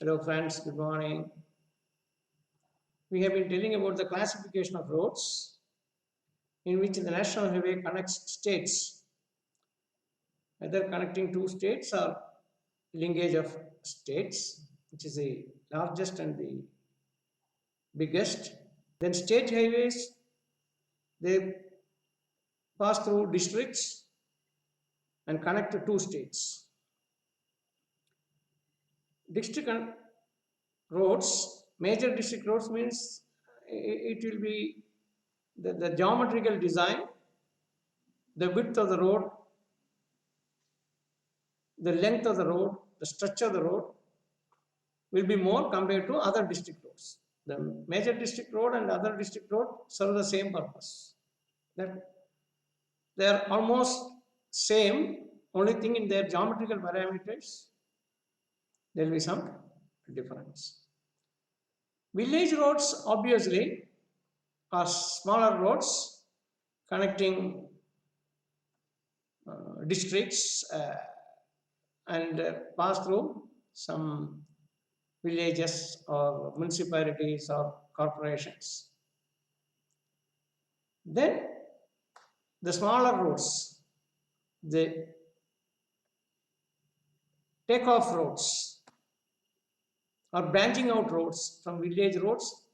Hello friends, good morning. We have been telling about the classification of roads in which the national highway connects states, either connecting two states or linkage of states, which is the largest and the biggest. Then state highways, they pass through districts and connect to two states. District roads, major district roads means it will be the geometrical design, the width of the road, the length of the road, the structure of the road will be more compared to other district roads. The major district road and other district road serve the same purpose. That they are almost same, only thing in their geometrical parameters, there will be some difference. Village roads obviously are smaller roads connecting districts and pass through some villages or municipalities or corporations. Then the smaller roads, the takeoff roads or branching out roads from village roads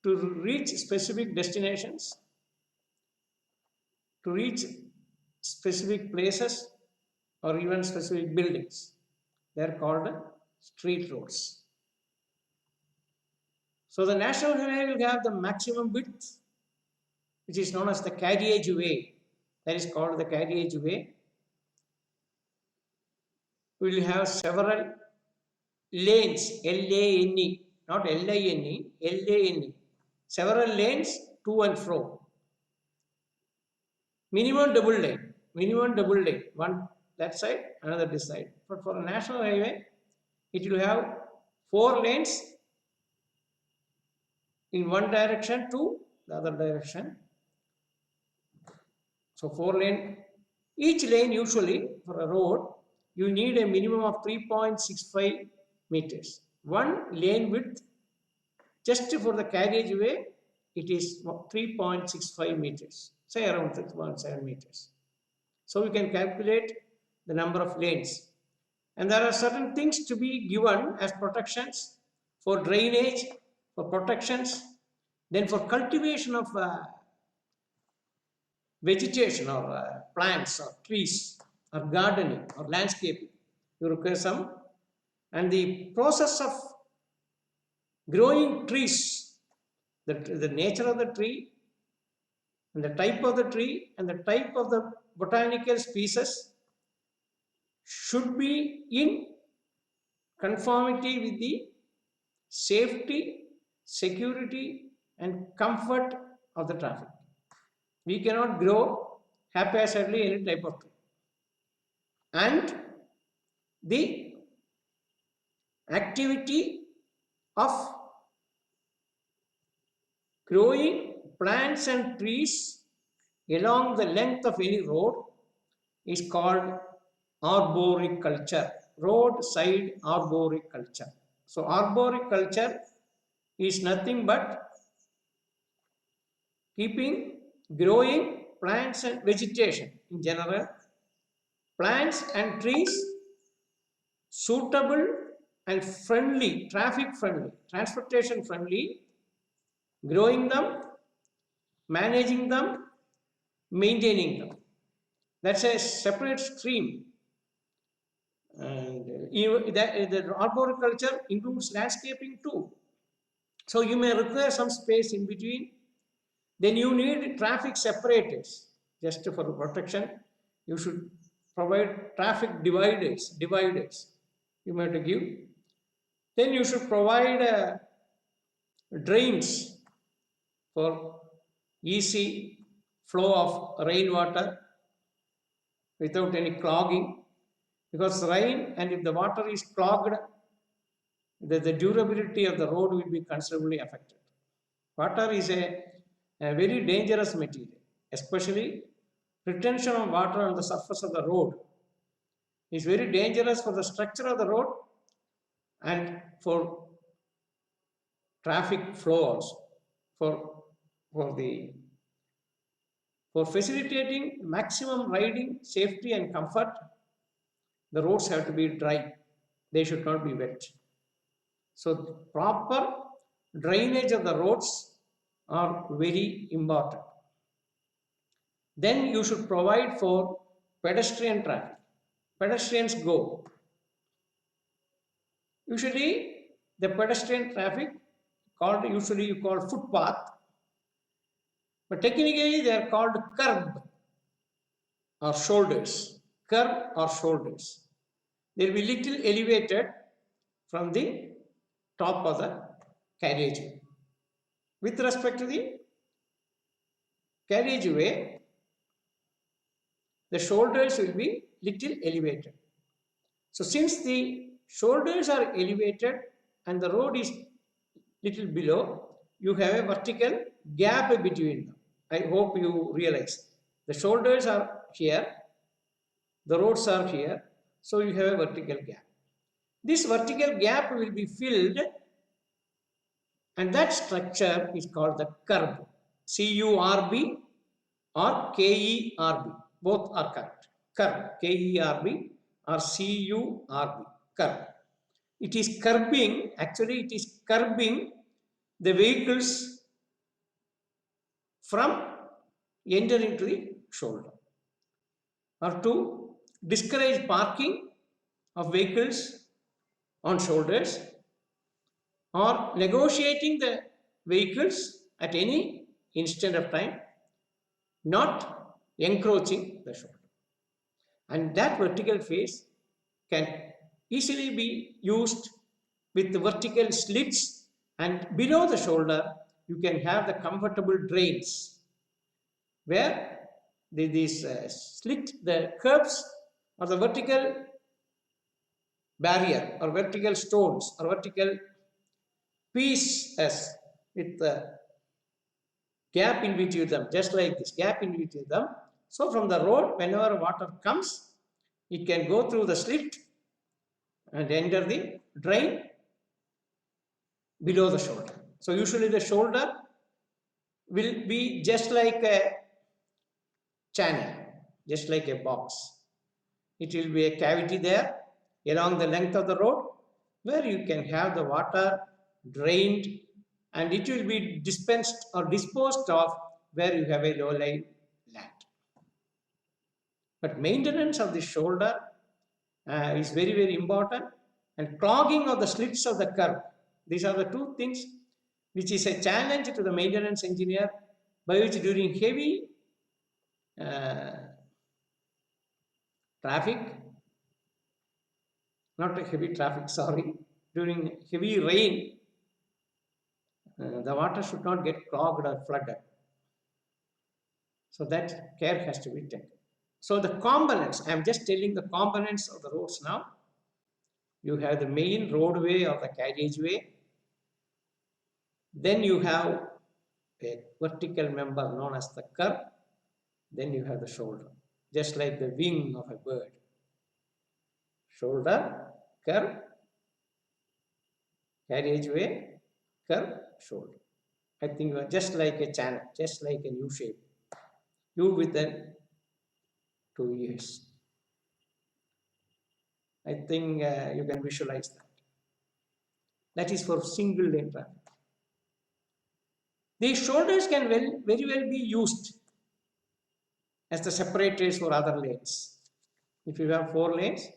to reach specific destinations, to reach specific places or even specific buildings. They are called street roads. So the national highway will have the maximum width, which is known as the carriage way. That is called the carriage way. We will have several lanes, L-A-N-E, not L-I-N-E, L-A-N-E. Several lanes to and fro. Minimum double lane, one that side, another this side. But for a national highway, it will have 4 lanes in one direction to the other direction. So 4 lane, each lane usually for a road, you need a minimum of 3.65 meters. One lane width just for the carriageway, it is 3.65 meters, say around 6.7 meters. So we can calculate the number of lanes. And there are certain things to be given as protections for drainage, for protections, then for cultivation of vegetation or plants or trees or gardening or landscaping. You require some. And the process of growing trees, the nature of the tree and the type of the tree and the type of the botanical species should be in conformity with the safety, security and comfort of the traffic. We cannot grow haphazardly any type of tree. And the activity of growing plants and trees along the length of any road is called arboriculture, roadside arboriculture. So arboriculture is nothing but keeping growing plants and vegetation in general, plants and trees suitable and friendly, traffic friendly, transportation friendly, growing them, managing them, maintaining them. That's a separate stream. And the arboriculture includes landscaping too. So you may require some space in between. Then you need traffic separators. Just for protection, you should provide traffic dividers. You may have to give. Then you should provide drains for easy flow of rainwater without any clogging, because rain and if the water is clogged, the durability of the road will be considerably affected. Water is a very dangerous material, especially retention of water on the surface of the road is very dangerous for the structure of the road and for traffic flow also, for for the for facilitating maximum riding safety and comfort. The roads have to be dry, they should not be wet. So proper drainage of the roads are very important. Then you should provide for pedestrian traffic. Pedestrians go. Usually the pedestrian traffic called, usually you call footpath, but technically they are called curb or shoulders. Curb or shoulders. They will be little elevated from the top of the carriageway. With respect to the carriageway, the shoulders will be little elevated. So since the shoulders are elevated and the road is little below, you have a vertical gap between them. I hope you realize. The shoulders are here, the roads are here, so you have a vertical gap. This vertical gap will be filled, and that structure is called the curb. C-U-R-B or K-E-R-B. Both are correct. Curb, K-E-R-B or C-U-R-B, curb. It is curbing, actually it is curbing the vehicles from entering into the shoulder, or to discourage parking of vehicles on shoulders, or negotiating the vehicles at any instant of time, not encroaching the shoulder. And that vertical face can easily be used with the vertical slits, and below the shoulder you can have the comfortable drains where these slit, the curbs or the vertical barrier or vertical stones or vertical pieces with the gap in between them, just like this gap in between them. So from the road, whenever water comes, it can go through the slit and enter the drain below the shoulder. So usually the shoulder will be just like a channel, just like a box. It will be a cavity there along the length of the road where you can have the water drained, and it will be dispensed or disposed of where you have a low-lying land. But maintenance of the shoulder is very, very important, and clogging of the slits of the curb. These are the two things which is a challenge to the maintenance engineer, by which during heavy traffic, not heavy traffic, sorry, during heavy rain, the water should not get clogged or flooded. So that care has to be taken. So the components, I am just telling the components of the roads now. You have the main roadway or the carriageway. Then you have a vertical member known as the curb. Then you have the shoulder, just like the wing of a bird. Shoulder, curb, carriageway, curb, shoulder. I think just like a channel, just like a U shape. U with the 2 ears. I think you can visualize that. That is for single lane traffic. These shoulders can very well be used as the separators for other lanes. If you have 4 lanes,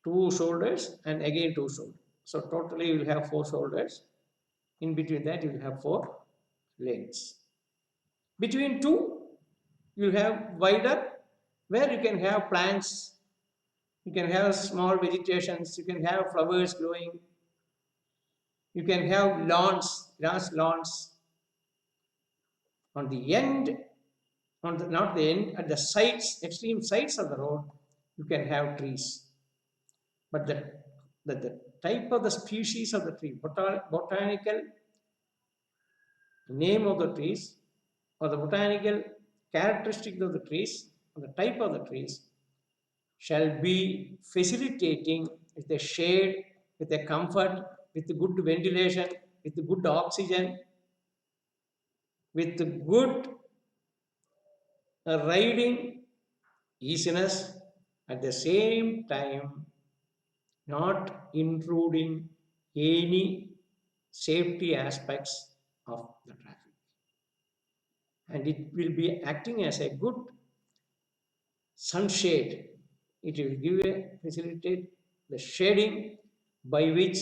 2 shoulders and again 2 shoulders. So totally you will have 4 shoulders. In between that you will have 4 lanes. Between 2 you have wider, where you can have plants, you can have small vegetations, you can have flowers growing, you can have lawns, grass lawns. On the end, not the end, at the sides, extreme sides of the road, you can have trees. But the type of the species of the tree, botanical name of the trees, or the botanical characteristics of the trees, or the type of the trees, shall be facilitating the shade with a comfort, with good ventilation, with good oxygen, with good riding easiness, at the same time not intruding any safety aspects of the traffic. And it will be acting as a good sunshade. It will give a facilitate the shading by which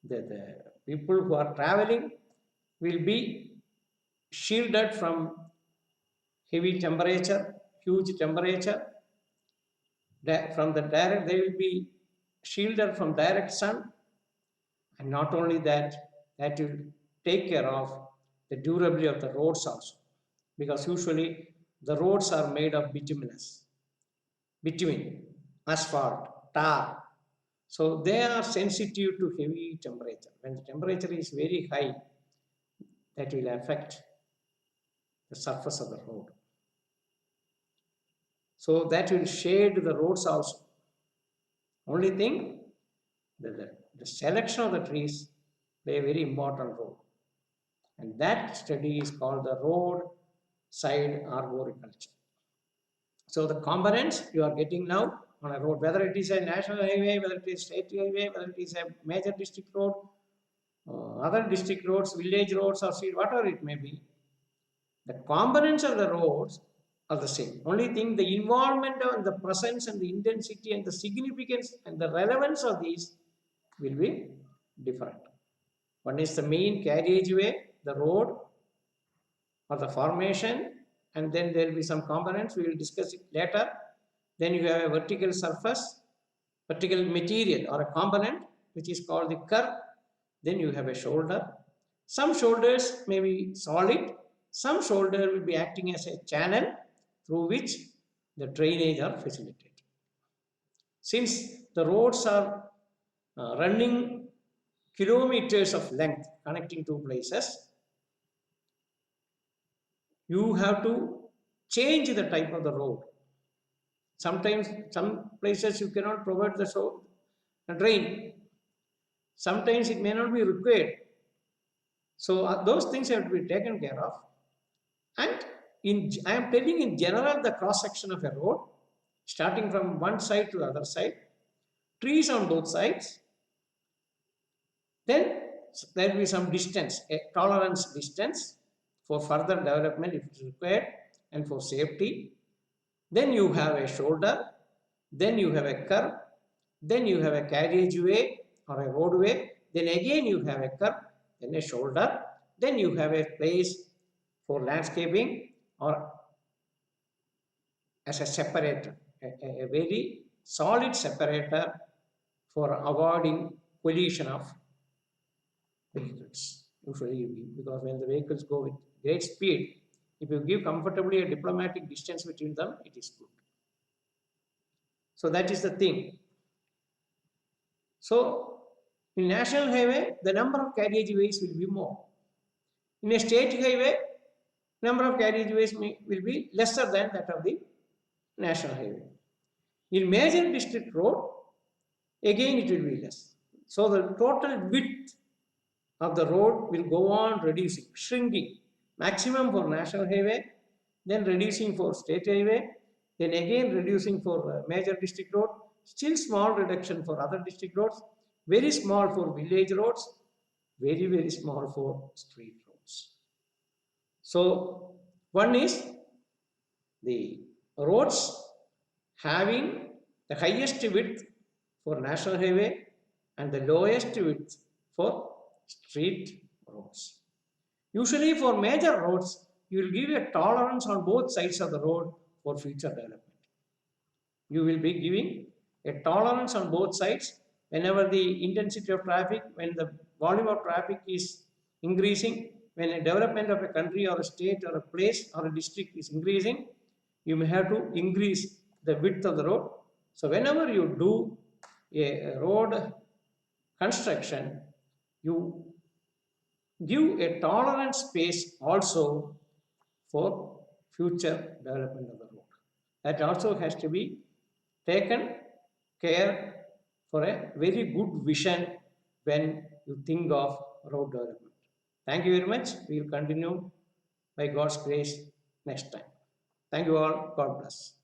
the people who are traveling will be shielded from heavy temperature, huge temperature. From the direct, they will be shielded from direct sun, and not only that, that will take care of the durability of the roads also, because usually the roads are made of bitumen, asphalt, tar. So they are sensitive to heavy temperature. When the temperature is very high, that will affect the surface of the road. So that will shade the roads also. Only thing, the selection of the trees play a very important role. And that study is called the roadside arboriculture. So the components you are getting now on a road, whether it is a national highway, whether it is state highway, whether it is a major district road, other district roads, village roads, or street, whatever it may be, the components of the roads are the same. Only thing, the involvement and the presence and the intensity and the significance and the relevance of these will be different. One is the main carriageway, the road or the formation, and then there will be some components, we will discuss it later. Then you have a vertical surface, vertical material or a component which is called the curb. Then you have a shoulder. Some shoulders may be solid, some shoulder will be acting as a channel through which the drainage are facilitated. Since the roads are running kilometers of length connecting two places, you have to change the type of the road. Sometimes, some places you cannot provide the drain. Sometimes it may not be required. So those things have to be taken care of. And I am telling in general the cross section of a road, starting from one side to the other side, trees on both sides. Then there will be some distance, a tolerance distance for further development if it is required and for safety. Then you have a shoulder, then you have a curb, then you have a carriageway or a roadway, then again you have a curb, then a shoulder, then you have a place for landscaping or as a separator, a very solid separator for avoiding collision of vehicles. Usually, because when the vehicles go with great speed, if you give comfortably a diplomatic distance between them, it is good. So that is the thing. So in national highway, the number of carriageways will be more. In a state highway, number of carriageways will be lesser than that of the national highway. In major district road, again it will be less. So the total width of the road will go on reducing, shrinking. Maximum for national highway, then reducing for state highway, then again reducing for major district road, still small reduction for other district roads, very small for village roads, very, very small for street roads. So one is the roads having the highest width for national highway and the lowest width for street roads. Usually for major roads, you will give a tolerance on both sides of the road for future development. You will be giving a tolerance on both sides whenever the intensity of traffic, when the volume of traffic is increasing, when a development of a country or a state or a place or a district is increasing, you may have to increase the width of the road. So whenever you do a road construction, you give a tolerance space also for future development of the road. That also has to be taken care for a very good vision when you think of road development. Thank you very much. We will continue by God's grace next time. Thank you all. God bless.